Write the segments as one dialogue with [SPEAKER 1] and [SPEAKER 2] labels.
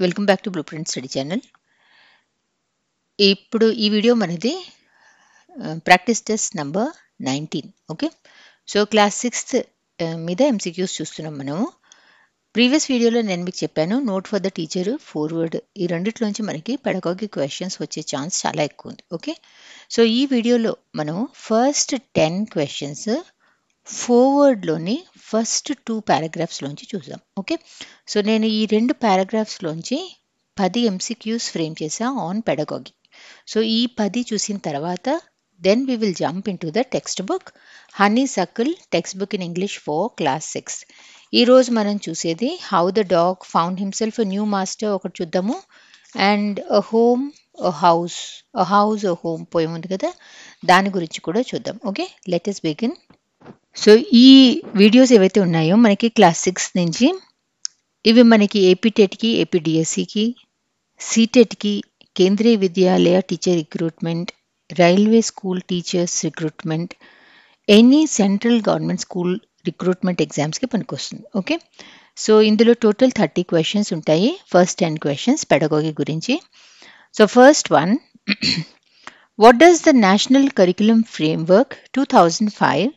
[SPEAKER 1] Welcome back to blue print study channel. ఇప్పుడు ఈ video మనది practice test number 19. Okay, so class 6th మీద MCQs చూస్తున్నాం మనము. ప్రీవియస్ వీడియోలో నేను మీకు చెప్పాను note for the teacher, forward, ఈ రెండిట్లోంచి మనకి పెడగాగి క్వశ్చన్స్ వచ్చే ఛాన్స్ చాలా ఎక్కువ ఉంది. ఓకే, సో ఈ వీడియోలో మనము ఫస్ట్ 10 క్వశ్చన్స్ ఫార్వర్డ్లోని ఫస్ట్ 2 పారాగ్రాఫ్స్లోంచి చూద్దాం. ఓకే, సో నేను ఈ 2 పారాగ్రాఫ్స్లోంచి 10 ఎంసీక్యూస్ ఫ్రేమ్ చేసా ఆన్ పెడగాగి. సో ఈ 10 చూసిన తర్వాత then we will jump into the textbook, honeysuckle textbook in English for class 6. ఈరోజు మనం చూసేది how the dog found himself new master ఒకటి చూద్దాము, అండ్ హౌస్ హోమ్ పోయం ఉంది కదా, దాని గురించి కూడా చూద్దాం. Okay, let us begin. So ఈ వీడియోస్ ఏవైతే ఉన్నాయో మనకి క్లాస్ 6 నుంచి, ఇవి మనకి ఏపీటెట్కి, ఏపీడిఎస్సికి, సీటెట్కి, Kendriya Vidyalaya teacher recruitment, railway school teachers recruitment, any central government school recruitment ఎగ్జామ్స్కి పనికొస్తుంది. ఓకే, సో ఇందులో టోటల్ 30 క్వశ్చన్స్ ఉంటాయి. ఫస్ట్ 10 క్వశ్చన్స్ పెడగాగి గురించి. So first one, what does the national curriculum framework 2005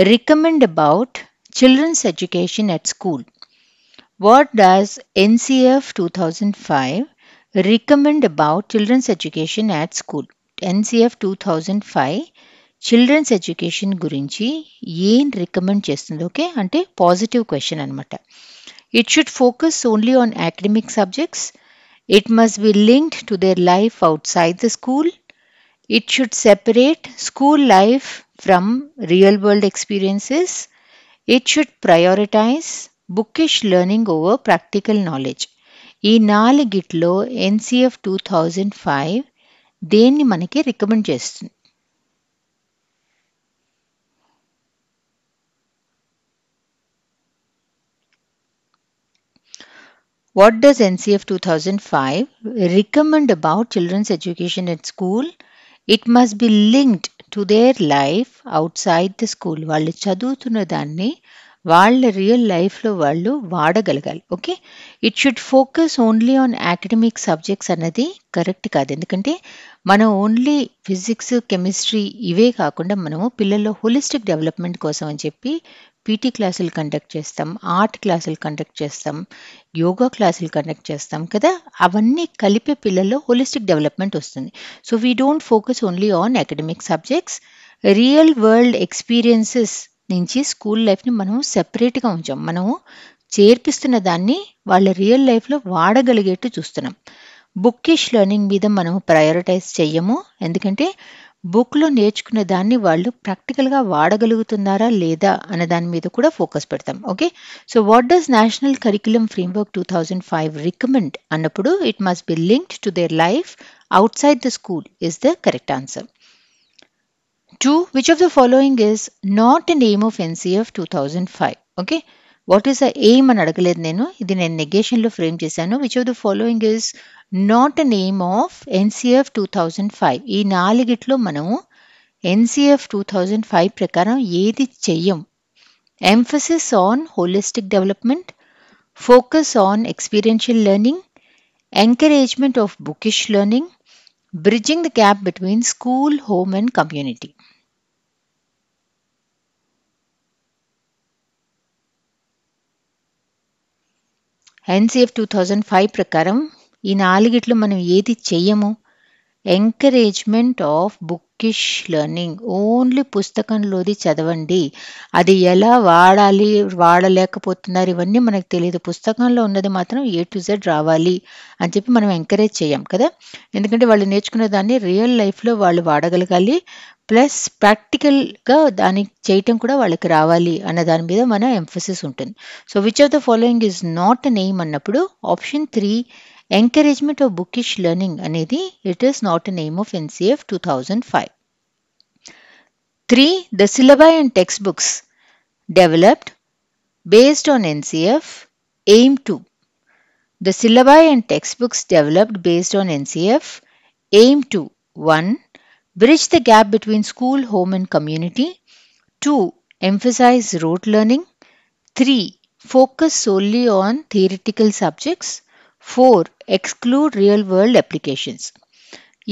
[SPEAKER 1] recommend about children's education at school? What does NCF 2005 recommend about children's education at school? NCF 2005 children's education గురించి ఏం recommend చేస్తుంది? Okay, అంటే positive question అనమాట. It should focus only on academic subjects. It must be linked to their life outside the school. It should separate school life from real world experiences. It should prioritize bookish learning over practical knowledge. ఈ నాలుగిట్లో NCF 2005 దేన్ని మనకి recommend చేస్తుంది? What does NCF 2005 recommend about children's education at school? It must be linked to their life outside the school. వాళ్ళు చదువుతున్న దాన్ని వాళ్ళ real లైఫ్లో వాళ్ళు వాడగలగాలి. Okay, it should focus only on academic subjects అన్నది కరెక్ట్ కాదు. ఎందుకంటే మనం ఓన్లీ ఫిజిక్స్, కెమిస్ట్రీ ఇవే కాకుండా మనము పిల్లల్లో హోలిస్టిక్ డెవలప్మెంట్ కోసం అని చెప్పి పీటీ క్లాసులు కండక్ట్ చేస్తాం, ఆర్ట్ క్లాసులు కండక్ట్ చేస్తాం, యోగా క్లాసులు కండక్ట్ చేస్తాం కదా, అవన్నీ కలిపే పిల్లల్లో హోలిస్టిక్ డెవలప్మెంట్ వస్తుంది. So we don't focus only on academic subjects. Real world experiences నుంచి స్కూల్ లైఫ్ని మనం సెపరేట్గా ఉంచాం. మనము చేర్పిస్తున్న దాన్ని వాళ్ళ రియల్ లైఫ్లో వాడగలిగేట్టు చూస్తున్నాం. బుక్కిష్ లెర్నింగ్ మీద మనము ప్రయారిటైజ్ చెయ్యము, ఎందుకంటే బుక్లో నేర్చుకున్న దాన్ని వాళ్ళు ప్రాక్టికల్గా వాడగలుగుతున్నారా లేదా అనే దాని మీద కూడా ఫోకస్ పెడతాం. Okay, so what does national curriculum framework 2005 recommend అన్నప్పుడు it must be linked to their life outside the school is the correct answer. 2. Which of the following is not an aim of NCF 2005? Okay, what is the aim అని అడగలేదు నేను, ఇది నేను నెగేషన్లో frame చేశాను. Which of the following is not an aim of NCF 2005? ఈ నాలుగిట్లో మనము NCF 2005 ప్రకారం ఏది చెయ్యం? Emphasis on holistic development, focus on experiential learning, encouragement of bookish learning, bridging the gap between school, home and community. NCF 2005 ప్రకారం ఈ నాలుగిట్లో మనం ఏది చెయ్యము? Encouragement of bookish learning. Only పుస్తకంలోది చదవండి, అది ఎలా వాడాలి, వాడలేకపోతున్నారు, ఇవన్నీ మనకు తెలియదు. పుస్తకంలో ఉన్నది మాత్రం A to Z రావాలి అని చెప్పి మనం ఎంకరేజ్ చేయం కదా, ఎందుకంటే వాళ్ళు నేర్చుకున్న దాన్ని రియల్ లైఫ్లో వాళ్ళు వాడగలగాలి, ప్లస్ ప్రాక్టికల్గా దాన్ని చేయటం కూడా వాళ్ళకి రావాలి అన్న దాని మీద మన ఎంఫసిస్ ఉంటుంది. So which of the following is not an aim అన్నప్పుడు option 3 encouragement of bookish learning అనేది it is not an aim of NCF 2005. 3. The syllabi and textbooks developed based on NCF aim to. The syllabi and textbooks developed based on NCF aim to 1. Bridge the gap between school, home and community. 2. Emphasize rote learning. 3. Focus solely on theoretical subjects. 4. Exclude real world applications.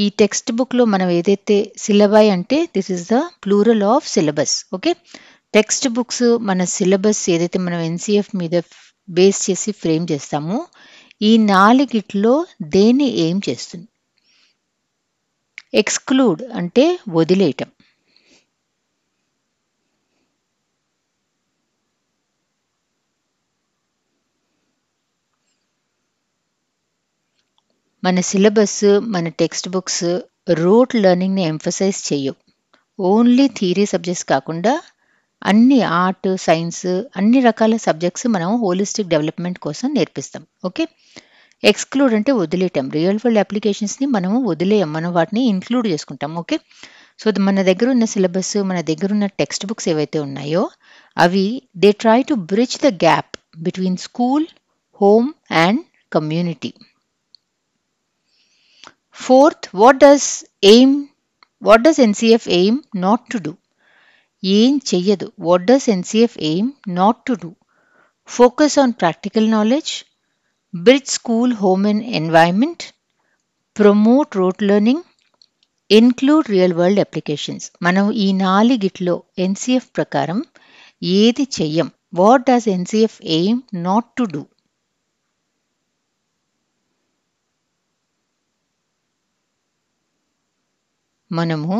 [SPEAKER 1] ఈ text బుక్లో మనం ఏదైతే syllabi అంటే this is the plural of syllabus. Okay, text books మన syllabus ఏదైతే మనం NCF మీద base చేసి ఫ్రేమ్ చేస్తామో ఈ నాలుగిట్లో దేన్ని ఏం చేస్తుంది? ఎక్స్క్లూడ్ అంటే వదిలేయటం. మన సిలబస్ మన టెక్స్ట్ బుక్స్ రోట్ లెర్నింగ్ని ఎంఫసైజ్ చేయవు. ఓన్లీ థియరీ సబ్జెక్ట్స్ కాకుండా అన్ని ఆర్ట్, సైన్స్, అన్ని రకాల సబ్జెక్ట్స్ మనం హోలిస్టిక్ డెవలప్మెంట్ కోసం నేర్పిస్తాం. ఓకే, ఎక్స్క్లూడ్ అంటే వదిలేయటం. రియల్ వరల్డ్ అప్లికేషన్స్ని మనము వదిలేయం, మనం వాటిని ఇంక్లూడ్ చేసుకుంటాం. ఓకే, సో మన దగ్గర ఉన్న సిలబస్, మన దగ్గర ఉన్న టెక్స్ట్ బుక్స్ ఏవైతే ఉన్నాయో అవి they try to bridge the gap between school, home and community. Fourth, what does NCF aim not to do? ఏం చెయ్యదు. What does NCF aim not to do? Focus on practical knowledge, bridge school, home and environment, promote rote learning, include real world applications. మనం ఈ నాలుగిట్లో NCF ప్రకారం ఏది చెయ్యం? What does NCF aim not to do? మనము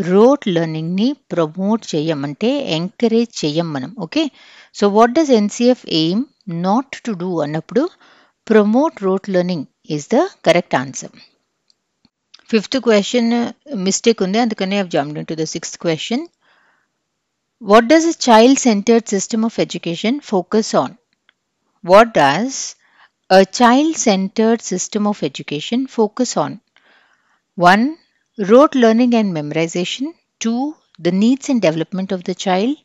[SPEAKER 1] rote లెర్నింగ్ని promote చేయమంటే encourage చెయ్యం మనం. Okay, so what does NCF aim not to do అన్నప్పుడు promote rote learning is the correct answer. Fifth question mistake ఉంది, అందుకని I jumped into the sixth question. What does a child centred system of education focus on? What does a child-centered system of education focus on? 1. Rote learning and memorization. 2. The needs and development of the child.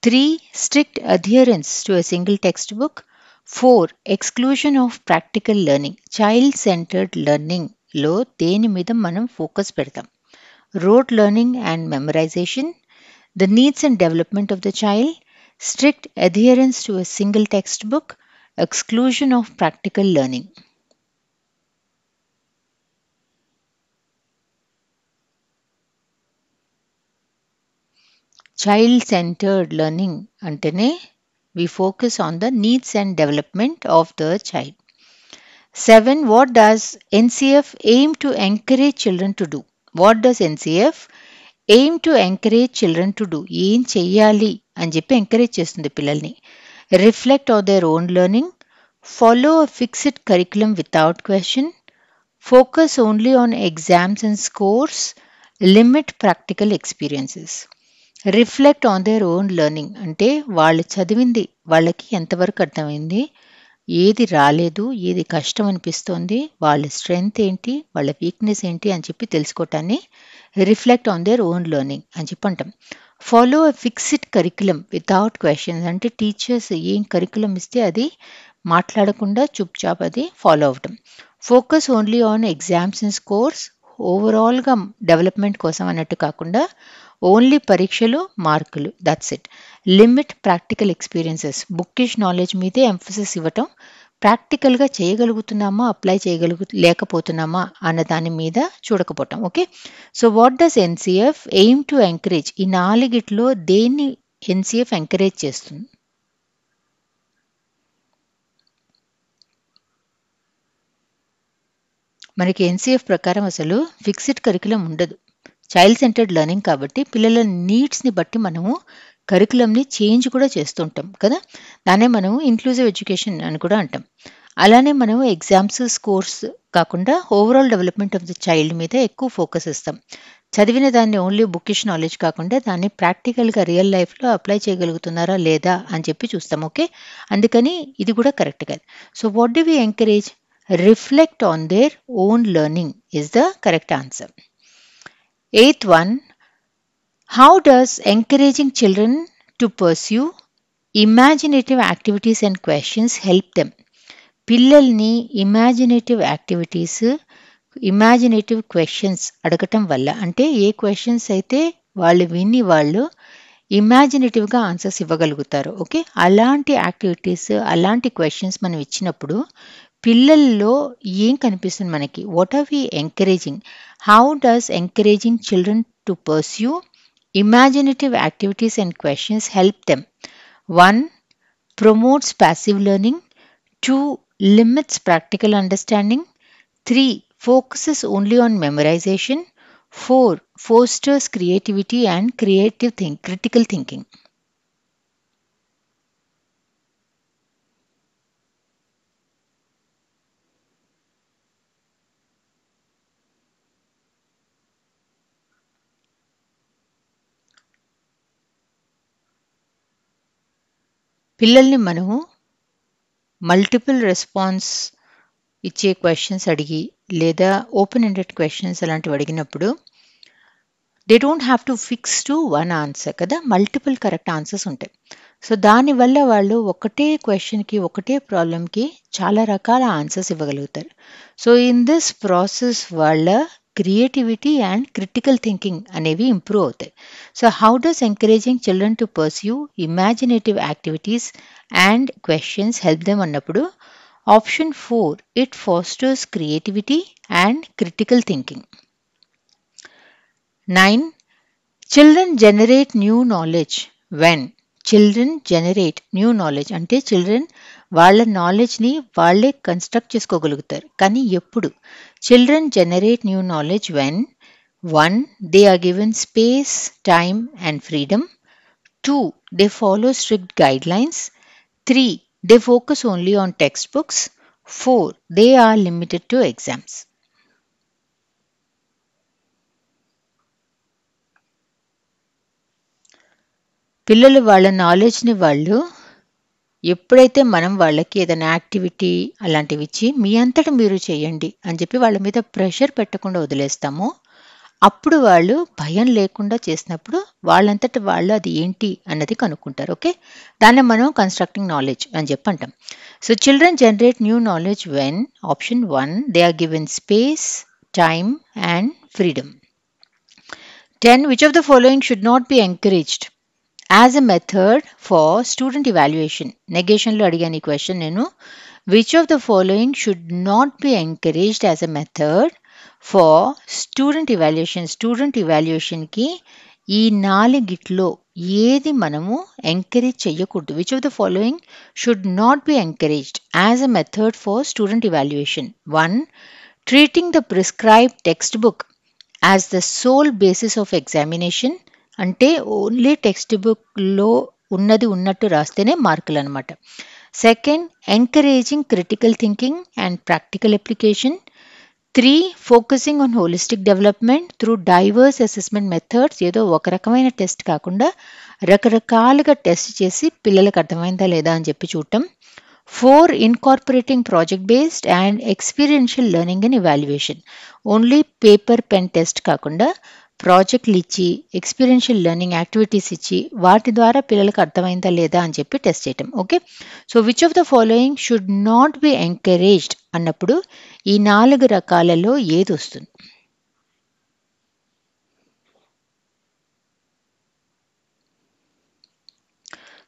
[SPEAKER 1] 3. Strict adherence to a single textbook. 4. Exclusion of practical learning. Child-centered learning లో దేని మీద మనం focus పెడతాం? Rote learning and memorization, the needs and development of the child, strict adherence to a single textbook, exclusion of practical learning. Child-centered learning antene we focus on the needs and development of the child. 7. What does NCF aim to encourage children to do? What does NCF aim to encourage children to do? ఏం చెయ్యాలి అని చెప్పి encourage చేస్తుంది పిల్లల్ని. Reflect on their own learning, follow a fixed curriculum without question, focus only on exams and scores, limit practical experiences. Reflect on their own learning అంటే వాళ్ళు చదివింది వాళ్ళకి ఎంతవరకు అర్థమైంది, ఏది రాలేదు, ఏది కష్టం అనిపిస్తోంది, వాళ్ళ స్ట్రెంగ్త్ ఏంటి, వాళ్ళ వీక్నెస్ ఏంటి అని చెప్పి తెలుసుకోవటాన్ని reflect on their own learning అని చెప్పి అంటాం. Follow a fixed curriculum without questions అంటే టీచర్స్ ఏం కరికులం ఇస్తే అది మాట్లాడకుండా చుప్చాప్ అది ఫాలో అవటం. Focus only on exams and scores, ఓవరాల్గా డెవలప్మెంట్ కోసం అన్నట్టు కాకుండా ఓన్లీ పరీక్షలు, మార్కులు, that's it. Limit practical experiences, bookish knowledge మీదే ఎంఫసిస్ ఇవ్వటం, ప్రాక్టికల్గా చేయగలుగుతున్నామా, అప్లై లేకపోతున్నామా అన్న దాని మీద చూడకపోవటం. Okay, so what does NCF aim to encourage? ఈ నాలుగిట్లో దేన్ని ఎన్సిఎఫ్ ఎంకరేజ్ చేస్తుంది? మనకి ఎన్సిఎఫ్ ప్రకారం అసలు ఫిక్స్డ్ కరికులం ఉండదు. చైల్డ్ సెంటర్డ్ లెర్నింగ్ కాబట్టి పిల్లల నీడ్స్ని బట్టి మనము కరికులంని చేంజ్ కూడా చేస్తుంటాం కదా, దాన్నే మనము ఇంక్లూజివ్ ఎడ్యుకేషన్ అని కూడా అంటాం. అలానే మనము ఎగ్జామ్స్, స్కోర్స్ కాకుండా overall development of the child మీద ఎక్కువ ఫోకస్ ఇస్తాం. చదివిన దాన్ని ఓన్లీ బుక్కిష్ నాలెడ్జ్ కాకుండా దాన్ని ప్రాక్టికల్గా రియల్ లైఫ్లో అప్లై చేయగలుగుతున్నారా లేదా అని చెప్పి చూస్తాం. ఓకే, అందుకని ఇది కూడా కరెక్ట్ కాదు. So what do we encourage? Reflect on their own learning is the correct answer. 8th one, how does encouraging children to pursue imaginative activities and questions help them? పిల్లల్ని imaginative activities, imaginative questions అడగటం వల్ల, అంటే ఏ questions అయితే వాళ్ళు విని వాళ్ళు ఇమాజినేటివ్గా ఆన్సర్స్ ఇవ్వగలుగుతారు. ఓకే, అలాంటి యాక్టివిటీస్, అలాంటి క్వశ్చన్స్ మనం ఇచ్చినప్పుడు పిల్లల్లో ఏం కనిపిస్తుంది మనకి? What are we encouraging? How does encouraging children to pursue imaginative activities and questions help them? 1. Promotes passive learning. 2. Limits practical understanding. 3. Focuses only on memorization. 4. Fosters creativity and critical thinking. పిల్లల్ని మనము multiple response ఇచ్చే questions అడిగి లేదా open ended questions అలాంటివి అడిగినప్పుడు they don't have to fix to one answer కదా, multiple correct answers ఉంటాయి. So దానివల్ల వాళ్ళు ఒకటే క్వశ్చన్కి ఒకటే ప్రాబ్లంకి చాలా రకాల ఆన్సర్స్ ఇవ్వగలుగుతారు. సో ఇన్ దిస్ ప్రాసెస్ వాళ్ళ క్రియేటివిటీ అండ్ క్రిటికల్ థింకింగ్ అనేవి ఇంప్రూవ్ అవుతాయి. So how does encouraging children to pursue imaginative activities and questions help them అన్నప్పుడు option 4, it fosters creativity and critical thinking. 9. Children generate new knowledge when? Children generate new knowledge అంటే children వాళ్ళ నాలెడ్జ్ని వాళ్ళే construct చేసుకోగలుగుతారు. కానీ ఎప్పుడు? Children generate new knowledge when 1. They are given space, time and freedom. 2. They follow strict guidelines. 3. They focus only on text books. 4. They are limited to exams. పిల్లలు వాళ్ళ నాలెడ్జ్ని వాళ్ళు ఎప్పుడైతే మనం వాళ్ళకి ఏదైనా యాక్టివిటీ అలాంటివి ఇచ్చి మీ అంతటా మీరు చేయండి అని చెప్పి వాళ్ళ మీద ప్రెషర్ పెట్టకుండా వదిలేస్తామో అప్పుడు వాళ్ళు భయం లేకుండా చేసినప్పుడు వాళ్ళంతట వాళ్ళు అది ఏంటి అన్నది కనుక్కుంటారు. ఓకే, దాన్ని మనం కన్స్ట్రక్టింగ్ నాలెడ్జ్ అని చెప్పి అంటాం. So children generate new knowledge when option 1 they are given space, time and freedom. 10. Which of the following should not be encouraged as a method for student evaluation? Negation lo adigani question nenu. Which of the following should not be encouraged as a method for student evaluation? Student evaluation ki ఈ నాలుగిట్లో ఏది మనము encourage చేయకూడదు? Which of the following should not be encouraged as a method for student evaluation? 1. Treating the prescribed text book as the sole basis of examination అంటే only text బుక్లో ఉన్నది ఉన్నట్టు రాస్తేనే మార్కులు అనమాట. 2. Encouraging critical thinking and practical application. 3. Focusing on holistic development through diverse assessment methods. ఏదో ఒక రకమైన టెస్ట్ కాకుండా రకరకాలుగా టెస్ట్ చేసి పిల్లలకు అర్థమైందా లేదా అని చెప్పి చూడటం. 4. Incorporating project based and experiential learning and evaluation. Only paper pen test కాకుండా ప్రాజెక్టులు ఇచ్చి ఎక్స్పీరియన్షియల్ లెర్నింగ్ యాక్టివిటీస్ ఇచ్చి వాటి ద్వారా పిల్లలకు అర్థమైందా లేదా అని చెప్పి టెస్ట్ చేయటం. Okay, so which of the following should not be encouraged అన్నప్పుడు ఈ 4 రకాలలో ఏది వస్తుంది?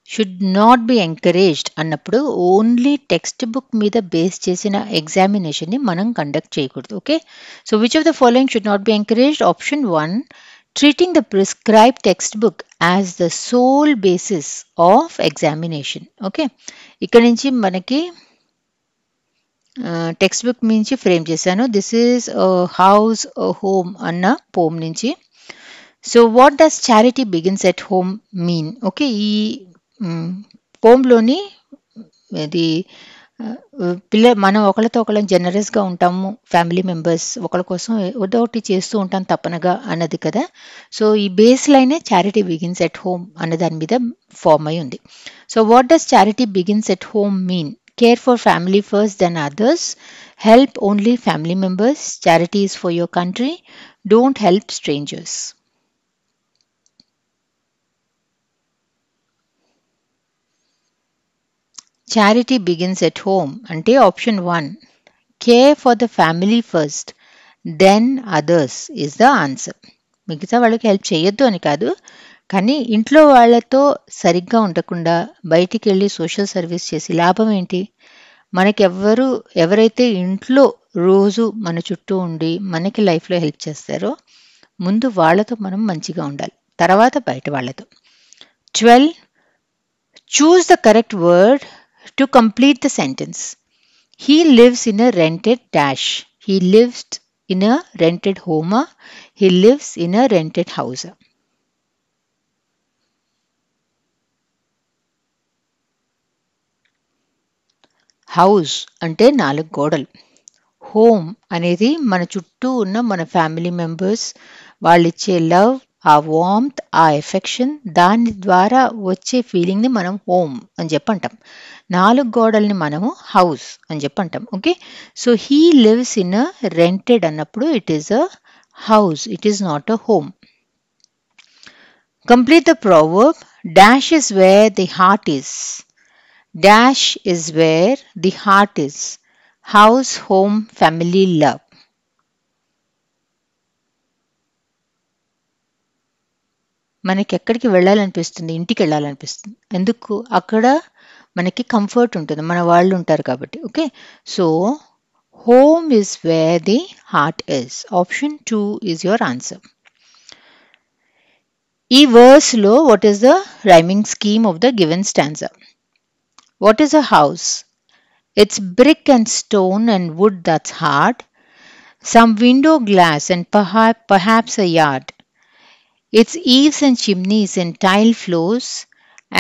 [SPEAKER 1] షుడ్ నాట్ బి ఎంకరేజ్డ్ అన్నప్పుడు ఓన్లీ టెక్స్ట్ బుక్ మీద బేస్ చేసిన ఎగ్జామినేషన్ని మనం కండక్ట్ చేయకూడదు. Okay, so which of the following should not be encouraged? Option 1 treating the prescribed text book as the sole basis of examination. Okay, ఇక్కడ నుంచి మనకి text book నుంచి ఫ్రేమ్ చేశాను. దిస్ ఈజ్ హౌస్ హోమ్ అన్న పోమ్ నుంచి. So what does charity begins at home mean? Okay, ఈ పోమ్లోని ఇది మనం ఒకళ్ళతో ఒకళ్ళం జనరస్గా ఉంటాము, ఫ్యామిలీ మెంబర్స్ ఒకళ్ళ కోసం ఏదో ఒకటి చేస్తూ ఉంటాం తప్పనగా అన్నది కదా. సో ఈ బేస్ లైనే చారిటీ బిగిన్స్ ఎట్ హోమ్ అన్న దాని మీద ఫామ్ అయి ఉంది. So what does charity begins at home mean? Care for family first than others. Help only family members. Charity is for your country. Don't help strangers. Charity begins at home అంటే option 1 care for the family first then others is the answer. మిగతా వాళ్ళకి help చేయొద్దు అని కాదు, కానీ ఇంట్లో వాళ్ళతో సరిగ్గా ఉండకుండా బయటికి వెళ్ళి సోషల్ సర్వీస్ చేసి లాభం ఏంటి? ఎవరైతే ఇంట్లో రోజు మన చుట్టూ ఉండి మనకి లైఫ్లో హెల్ప్ చేస్తారో ముందు వాళ్ళతో మనం మంచిగా ఉండాలి, తర్వాత బయట వాళ్ళతో. 12. Choose the correct word to complete the sentence. He lives in a rented dash. He lives in a rented home. He lives in a rented house. House అంటే 4 గోడలు. హోమ్ అనేది మన చుట్టూ ఉన్న మన ఫ్యామిలీ మెంబర్స్ వాళ్ళు ఇచ్చే లవ్, ఆ వార్మ్త్, ఆ ఎఫెక్షన్, దాని ద్వారా వచ్చే ఫీలింగ్ని మనం హోమ్ అని చెప్పంటాం. 4 గోడల్ని మనము హౌస్ అని చెప్పంటాం. Okay, so he lives in a rented అన్నప్పుడు it is a house, it is not a home. Complete the proverb. Dash is where the heart is. Dash is where the heart is. House, home, family, love. మనకి ఎక్కడికి వెళ్ళాలనిపిస్తుంది? ఇంటికి వెళ్ళాలనిపిస్తుంది. ఎందుకు? అక్కడ మనకి comfort ఉంటుంది, మన వాళ్ళు ఉంటారు కాబట్టి. Okay, so home is where the heart is. Option 2 is your answer. ఈ వర్స్లో what is the rhyming scheme of the given stanza? What is a house? It's brick and stone and wood that's hard. Some window glass and perhaps a yard. It's eaves and chimneys and tile floors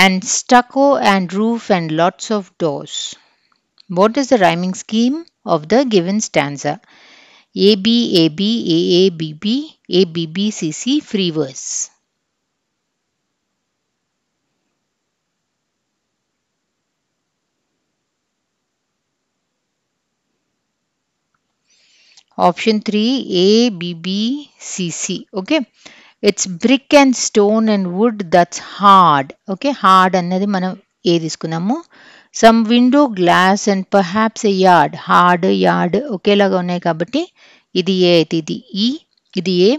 [SPEAKER 1] and stucco and roof and lots of doors. What is the rhyming scheme of the given stanza? A B A B A A B B A B B C C free verse. Option 3 A B B C C. Okay, it's brick and stone and wood that's hard. Okay, hard అన్నది మనం A తీసుకున్నాము. Some window glass and perhaps a yard. Hard yard ఒకేలాగా ఉన్నాయి కాబట్టి ఇది A అయితే ఇది ఈ, ఇది A.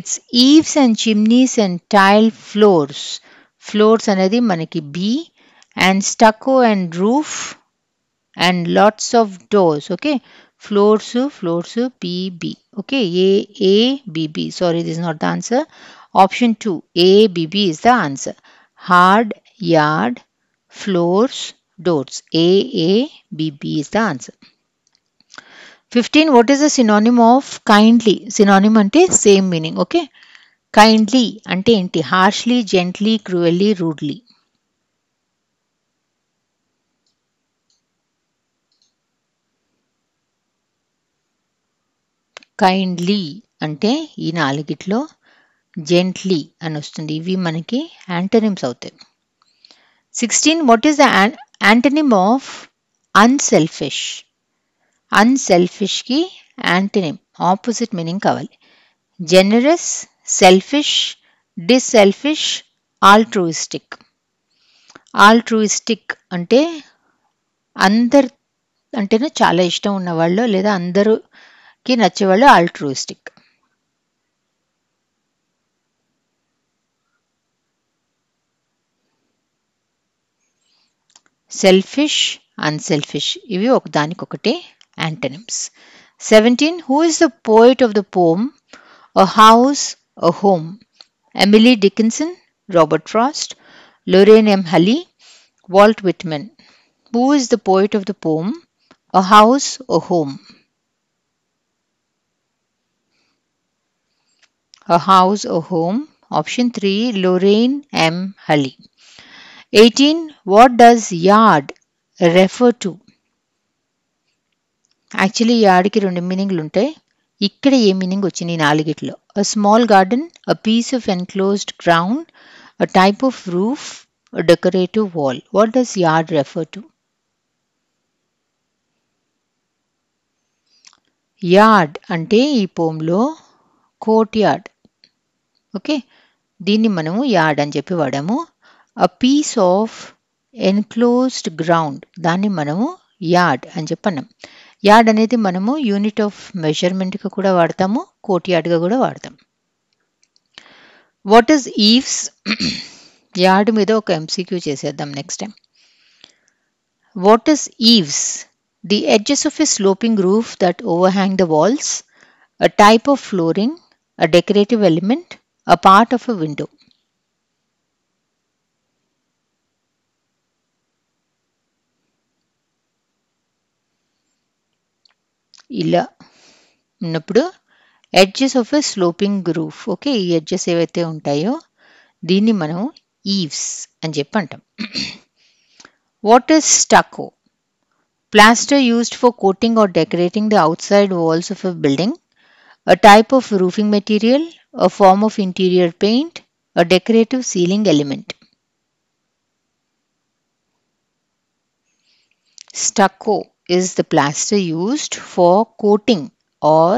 [SPEAKER 1] It's eaves and chimneys and tile floors. Floors అనేది మనకి B. And stucco and roof and lots of doors. Okay, floors PB. Okay, A B B. Sorry, this is not the answer. Option 2 A B B is the answer. Hard, yard, floors, doors. A B B is the answer. 15. What is the synonym of kindly? Synonym ante same meaning. Okay, kindly ante enti? Harshly, gently, cruelly, rudely. Kindly అంటే ఈ నాలుగిట్లో gently అని వస్తుంది. ఇవి మనకి antonyms అవుతాయి. 16. What is the antonym of unselfish? అన్సెల్ఫిష్కి antonym opposite meaning కావాలి. Generous, selfish, disselfish, altruistic. Altruistic అంటే అందరు అంటేనే చాలా ఇష్టం ఉన్నవాళ్ళు లేదా అందరూకి నచ్చేవాళ్ళు ఆల్ట్రూయిస్టిక్. సెల్ఫిష్, అన్సెల్ఫిష్ ఇవి ఒకదానికొకటే antonyms. 17. Who is the poet of the poem a house a home? Emily Dickinson, Robert Frost, Lorraine M Halli, Walt Whitman. Who is the poet of the poem A House, a Home? A House, a Home. Option 3 Lorraine M. Halley. 18. What does yard refer to? Actually యార్డ్కి రెండు మీనింగ్లు ఉంటాయి. ఇక్కడ ఏ మీనింగ్ వచ్చింది నాలుగిట్లో? A small garden, a piece of enclosed ground, a type of roof, a decorative wall. What does yard refer to? Yard అంటే ఈ పోమ్లో కోర్ట్ యార్డ్. ఓకే, దీన్ని మనము యార్డ్ అని చెప్పి వాడాము. A piece of enclosed ground దాన్ని మనము యార్డ్ అని చెప్పన్నాం. యార్డ్ అనేది మనము యూనిట్ ఆఫ్ మెజర్మెంట్గా కూడా వాడతాము, కోర్ట్ యార్డ్గా కూడా వాడతాం. What is Eve's? యార్డ్ మీద ఒక ఎంసీక్యూ చేసేద్దాం next time. What is Eve's? The edges of a sloping roof that overhang the walls, a type of flooring, a decorative element, a part of a window. ఇలా ఉన్నప్పుడు edges of a sloping roof. Okay, ఈ edges ఏవైతే ఉంటాయో దీన్ని మనం eaves అని చెప్పి అంటాం. What is stucco? Plaster used for coating or decorating the outside walls of a building, a type of roofing material, a form of interior paint, a decorative ceiling element. Stucco is the plaster used for coating or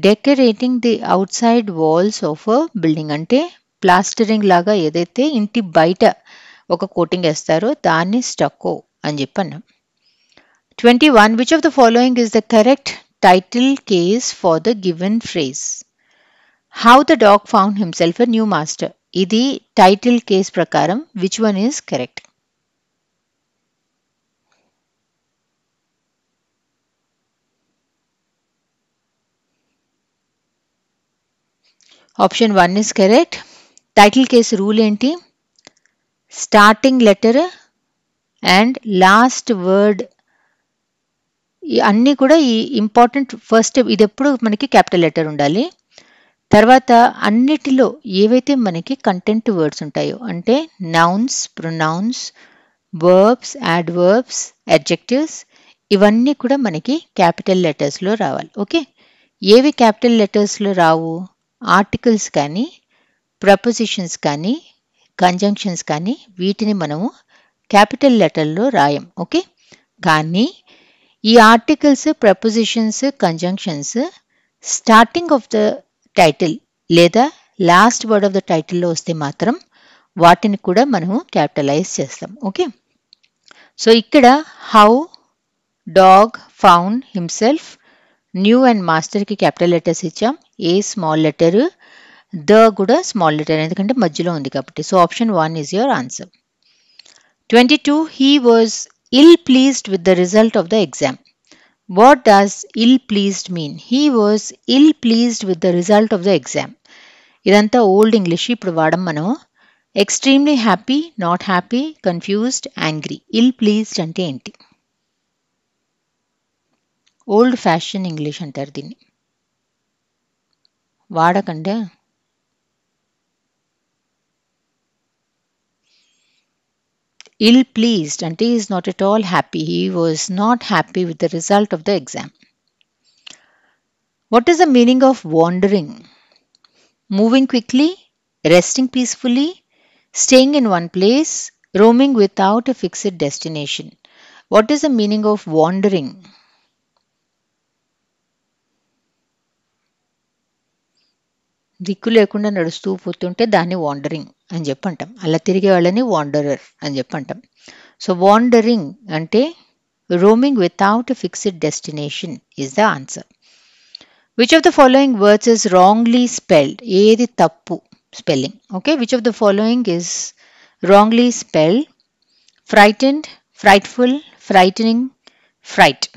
[SPEAKER 1] decorating the outside walls of a building. అంటే plastering లాగా ఏదైతే ఇంటి బయట ఒక coating వేస్తారో దాన్ని stucco అని చెప్పి అన్నాం. 21. Which of the following is the correct title case for the given phrase? How the dog found himself a new master. ఇది title case ప్రకారం which one is correct? Option 1 is correct. Title case rule ఏంటి? Starting letter and last word అన్నీ కూడా ఈ important first ఇది ఎప్పుడు మనకి capital letter ఉండాలి. తర్వాత అన్నిటిలో ఏవైతే మనకి కంటెంట్ వర్డ్స్ ఉంటాయో అంటే nouns, pronouns, verbs, adverbs, adjectives ఇవన్నీ కూడా మనకి క్యాపిటల్ లెటర్స్లో రావాలి. ఓకే, ఏవి క్యాపిటల్ లెటర్స్లో రావు? ఆర్టికల్స్ కానీ, ప్రపోజిషన్స్ కానీ, కంజంక్షన్స్ కానీ వీటిని మనము క్యాపిటల్ లెటర్లో రాయం. ఓకే, కానీ ఈ articles, prepositions, conjunctions starting of the title లేదా లాస్ట్ వర్డ్ ఆఫ్ ద టైటిల్లో వస్తే మాత్రం వాటిని కూడా మనము క్యాపిటలైజ్ చేస్తాం. ఓకే, సో ఇక్కడ how dog found himself, new and మాస్టర్కి క్యాపిటల్ లెటర్స్ ఇచ్చాం. ఏ స్మాల్ లెటర్, ద కూడా స్మాల్ లెటర్ ఎందుకంటే మధ్యలో ఉంది కాబట్టి. So option 1 is your answer. 22. He was ill pleased with the result of the exam. What does ill pleased mean? He was ill pleased with the result of the exam. ఇదంతా old English, ఇప్పుడు వాడం మనం. Extremely happy, not happy, confused, angry. Ill pleased అంటే ఏంటి? Old fashion English అంటారు దీన్ని, వాడకండి. Ill pleased అంటే he is not at all happy. He was not happy with the result of the exam. What is the meaning of wandering? Moving quickly, resting peacefully, staying in one place, roaming without a fixed destination. What is the meaning of wandering? దిక్కు లేకుండా నడుస్తూ పోతుంటే దాన్ని wandering అని చెప్పి అంటాం. అలా తిరిగే వాళ్ళని వాండరర్ అని చెప్పి అంటాం. సో వాండరింగ్ అంటే roaming without a fixed destination is the answer. Which of the following words is wrongly spelled? ఏది తప్పు spelling? Okay, which of the following is wrongly spelled? Frightened, frightful, frightening, fright.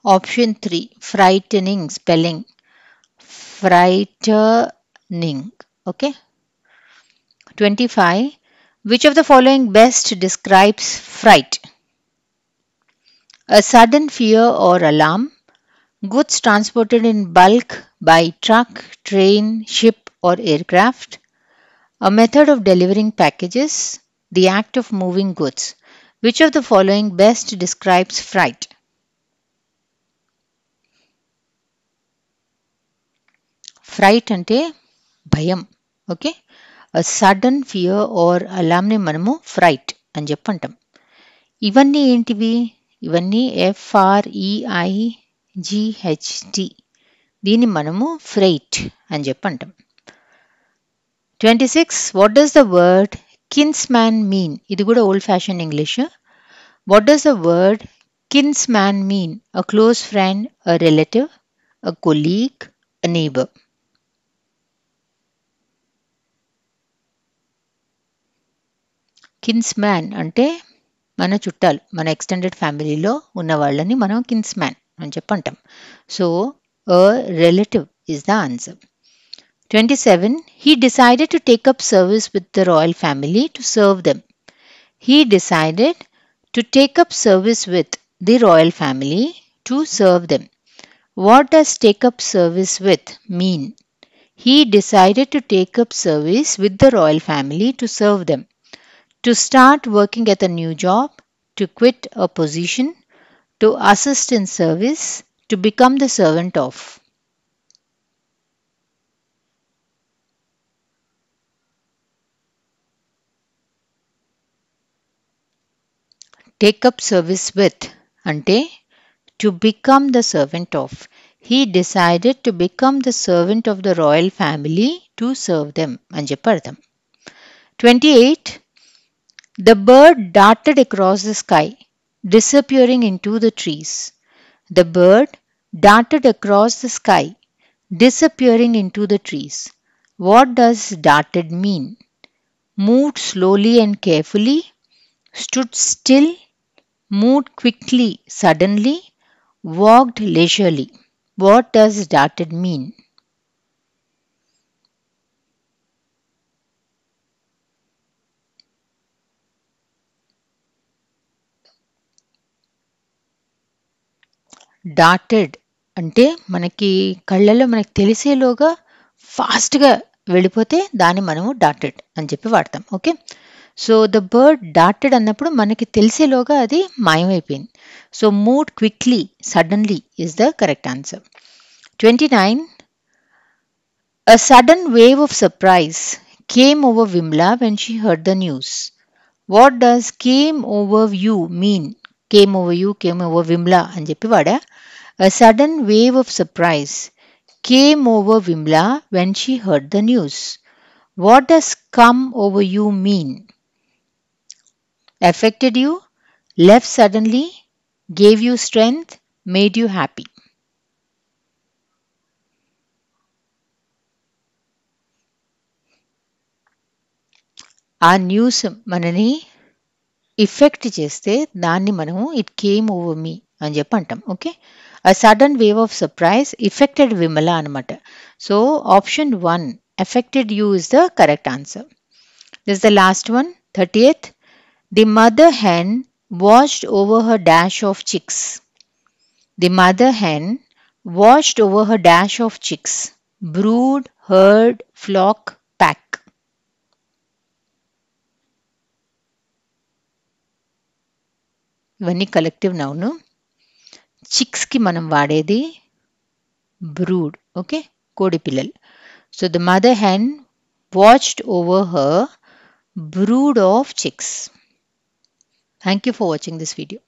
[SPEAKER 1] Option 3, frightening spelling. Frightening. Okay. 25. Which of the following best describes fright? A sudden fear or alarm, goods transported in bulk by truck, train, ship or aircraft, a method of delivering packages, the act of moving goods. Which of the following best describes fright? Fright అంటే భయం. Okay, sudden fear or అలామ్ని మనము fright అని చెప్పి అంటాం. ఇవన్నీ ఏంటివి? ఇవన్నీ FREIGHT, దీన్ని మనము ఫ్రైట్ అని చెప్పి అంటాం. 26. What does the word kinsman mean? ఇది కూడా old fashion English. What does the word kinsman mean? A close friend, a relative, a colleague, a neighbour. Kinsman అంటే మన చుట్టాలు, మన ఎక్స్టెండెడ్ ఫ్యామిలీలో ఉన్న వాళ్ళని మనం కిన్స్మ్యాన్ అని చెప్పి అంటాం. So a relative is the answer. 27. He decided to take up service with the royal family to serve them. He decided to take up service with the royal family to serve them. What does take up service with mean? He decided to take up service with the royal family to serve them. To start working at a new job, to quit a position, to assist in service, to become the servant of. Take up service with అంటే to become the servant of. He decided to become the servant of the royal family to serve them అని చెప్పి అర్థం. 28. The bird darted across the sky, disappearing into the trees. The bird darted across the sky, disappearing into the trees. What does darted mean? Moved slowly and carefully, stood still, moved quickly, suddenly, walked leisurely. What does darted mean? Dotted అంటే మనకి కళ్ళల్లో మనకి తెలిసేలోగా ఫాస్ట్గా వెళ్ళిపోతే దాన్ని మనము dotted అని చెప్పి వాడతాం. ఓకే, సో ద బర్డ్ డాటెడ్ అన్నప్పుడు మనకి తెలిసేలోగా అది మాయమైపోయింది. So move quickly suddenly is the correct answer. 29. A sudden wave of surprise came over Vimla when she heard the news. What does came over you mean? Came over you, came over Vimla అని చెప్పి వాడా. A sudden wave of surprise came over Vimla when she heard the news. What does come over you mean? Affected you, left suddenly, gave you strength, made you happy. ఆ news మనని effect చేస్తే దాన్ని మనము it came over మీ అని చెప్పి అంటాం. Okay, a sudden wave of surprise affected Vimala అనమాట. So option 1 affected you is the correct answer. This is the last one. 30th. The mother hen watched over her dash of chicks. The mother hen watched over her dash of chicks. Brood, herd, flock, pack. ఇవన్నీ collective noun. చిక్స్కి మనం వాడేది brood. Okay, కోడి పిల్లలు. So the mother hen watched over her brood of chicks. Thank you for watching this video.